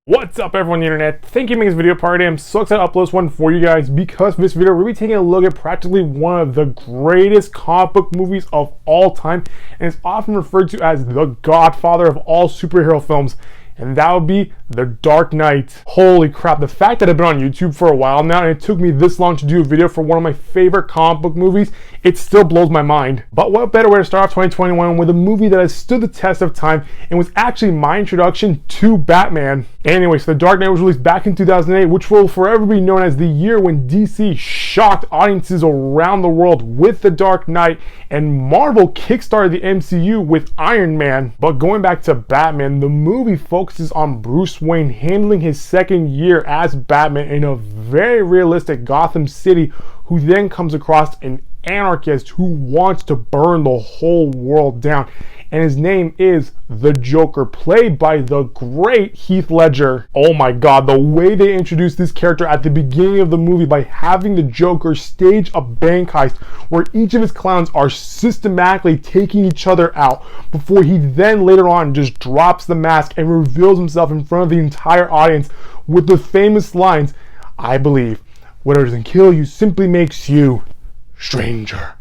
What's up everyone on the internet? Thank you for making this video part. I'm so excited to upload this one for you guys because for this video we're going to be taking a look at practically one of the greatest comic book movies of all time, and it's often referred to as the godfather of all superhero films, and that would be The Dark Knight. Holy crap, the fact that I've been on YouTube for a while now and it took me this long to do a video for one of my favorite comic book movies, it still blows my mind. But what better way to start off 2021 with a movie that has stood the test of time and was actually my introduction to Batman. Anyway, so The Dark Knight was released back in 2008, which will forever be known as the year when DC shocked audiences around the world with The Dark Knight, and Marvel kickstarted the MCU with Iron Man. But going back to Batman, the movie focuses on Bruce Wayne handling his second year as Batman in a very realistic Gotham City, who then comes across an anarchist who wants to burn the whole world down, and his name is the Joker, played by the great Heath Ledger. Oh my god, the way they introduced this character at the beginning of the movie by having the Joker stage a bank heist where each of his clowns are systematically taking each other out before he then later on just drops the mask and reveals himself in front of the entire audience with the famous lines, "I believe whatever doesn't kill you simply makes you stranger."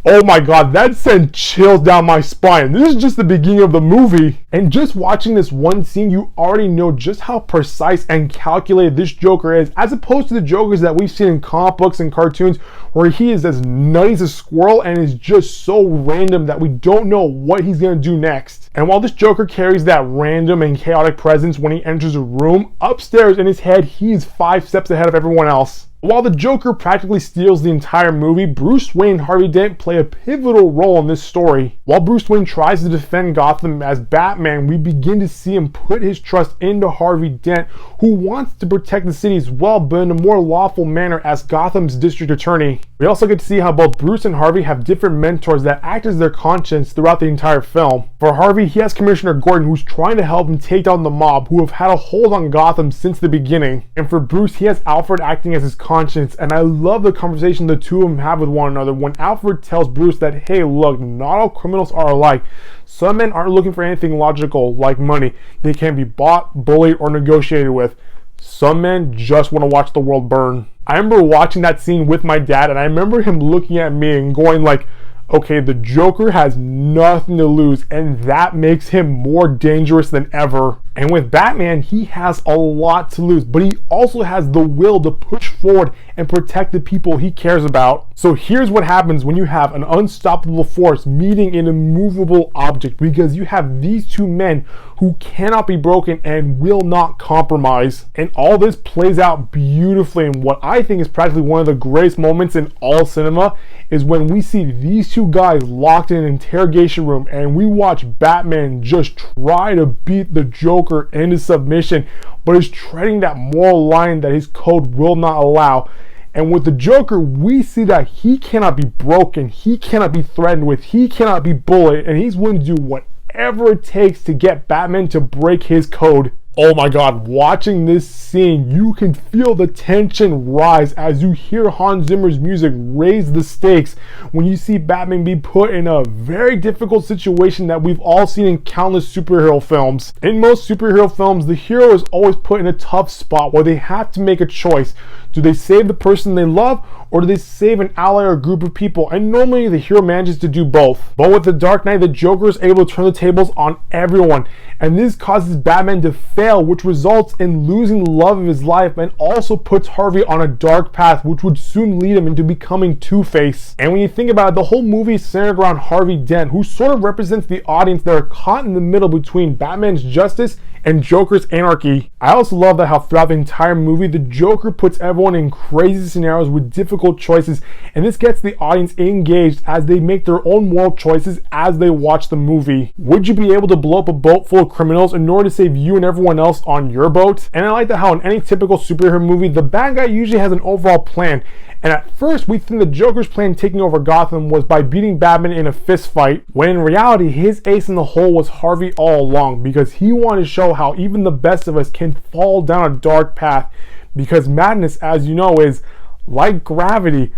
Oh my god, that sent chills down my spine. This is just the beginning of the movie. And just watching this one scene, you already know just how precise and calculated this Joker is, as opposed to the Jokers that we've seen in comic books and cartoons, where he is as nutty as a squirrel and is just so random that we don't know what he's gonna do next. And while this Joker carries that random and chaotic presence when he enters a room, upstairs in his head, he is 5 steps ahead of everyone else. While the Joker practically steals the entire movie, Bruce Wayne and Harvey Dent play a pivotal role in this story. While Bruce Wayne tries to defend Gotham as Batman, we begin to see him put his trust into Harvey Dent, who wants to protect the city as well, but in a more lawful manner as Gotham's district attorney. We also get to see how both Bruce and Harvey have different mentors that act as their conscience throughout the entire film. For Harvey, he has Commissioner Gordon, who's trying to help him take down the mob, who have had a hold on Gotham since the beginning. And for Bruce, he has Alfred acting as his conscience, and I love the conversation the two of them have with one another when Alfred tells Bruce that, hey look, not all criminals are alike. Some men aren't looking for anything logical like money. They can be bought, bullied, or negotiated with. Some men just want to watch the world burn. I remember watching that scene with my dad, and I remember him looking at me and going like, okay, the Joker has nothing to lose, and that makes him more dangerous than ever. And with Batman, he has a lot to lose, but he also has the will to push forward and protect the people he cares about. So here's what happens when you have an unstoppable force meeting an immovable object, because you have these two men who cannot be broken and will not compromise. And all this plays out beautifully, and what I think is practically one of the greatest moments in all cinema is when we see these two guys locked in an interrogation room and we watch Batman just try to beat the Joker into submission, but is treading that moral line that his code will not allow. And with the Joker, we see that he cannot be broken, he cannot be threatened with, he cannot be bullied, and he's willing to do whatever it takes to get Batman to break his code. Oh my god, watching this scene, you can feel the tension rise as you hear Hans Zimmer's music raise the stakes when you see Batman be put in a very difficult situation that we've all seen in countless superhero films. In most superhero films, the hero is always put in a tough spot where they have to make a choice. Do they save the person they love, or do they save an ally or a group of people? And normally the hero manages to do both. But with The Dark Knight, the Joker is able to turn the tables on everyone, and this causes Batman to fail, which results in losing the love of his life, and also puts Harvey on a dark path, which would soon lead him into becoming Two-Face. And when you think about it, the whole movie is centered around Harvey Dent, who sort of represents the audience that are caught in the middle between Batman's justice and Joker's anarchy. I also love that how throughout the entire movie, the Joker puts everyone in crazy scenarios with difficult choices, and this gets the audience engaged as they make their own moral choices as they watch the movie. Would you be able to blow up a boat full of criminals in order to save you and everyone else on your boat? And I like that how in any typical superhero movie, the bad guy usually has an overall plan. And at first, we think the Joker's plan taking over Gotham was by beating Batman in a fist fight, when in reality, his ace in the hole was Harvey all along, because he wanted to show how even the best of us can fall down a dark path, because madness, as you know, is like gravity.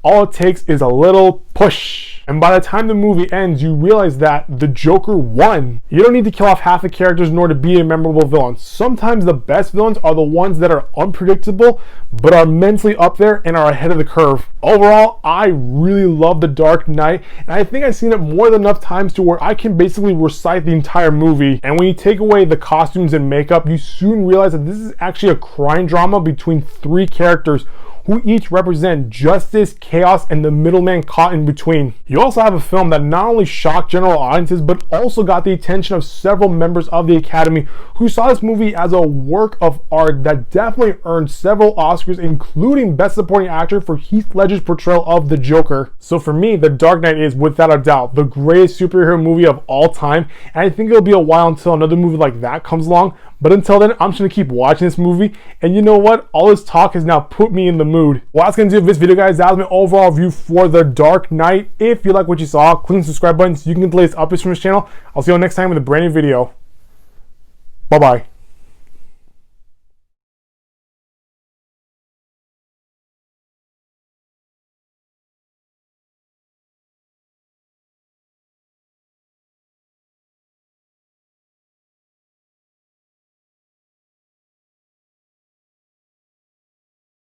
All it takes is a little push. And by the time the movie ends, you realize that the Joker won. You don't need to kill off half the characters in order to be a memorable villain. Sometimes the best villains are the ones that are unpredictable, but are mentally up there and are ahead of the curve. Overall, I really love The Dark Knight, and I think I've seen it more than enough times to where I can basically recite the entire movie. And when you take away the costumes and makeup, you soon realize that this is actually a crime drama between three characters who each represent justice, chaos, and the middleman caught in between. You also have a film that not only shocked general audiences, but also got the attention of several members of the Academy who saw this movie as a work of art that definitely earned several Oscars, including Best Supporting Actor for Heath Ledger's portrayal of the Joker. So for me, The Dark Knight is, without a doubt, the greatest superhero movie of all time, and I think it'll be a while until another movie like that comes along. But until then, I'm just going to keep watching this movie. And you know what? All this talk has now put me in the mood. Well, that's going to do this video, guys. That was my overall review for The Dark Knight. If you like what you saw, click the subscribe button so you can get the latest updates from this channel. I'll see you all next time with a brand new video. Bye-bye.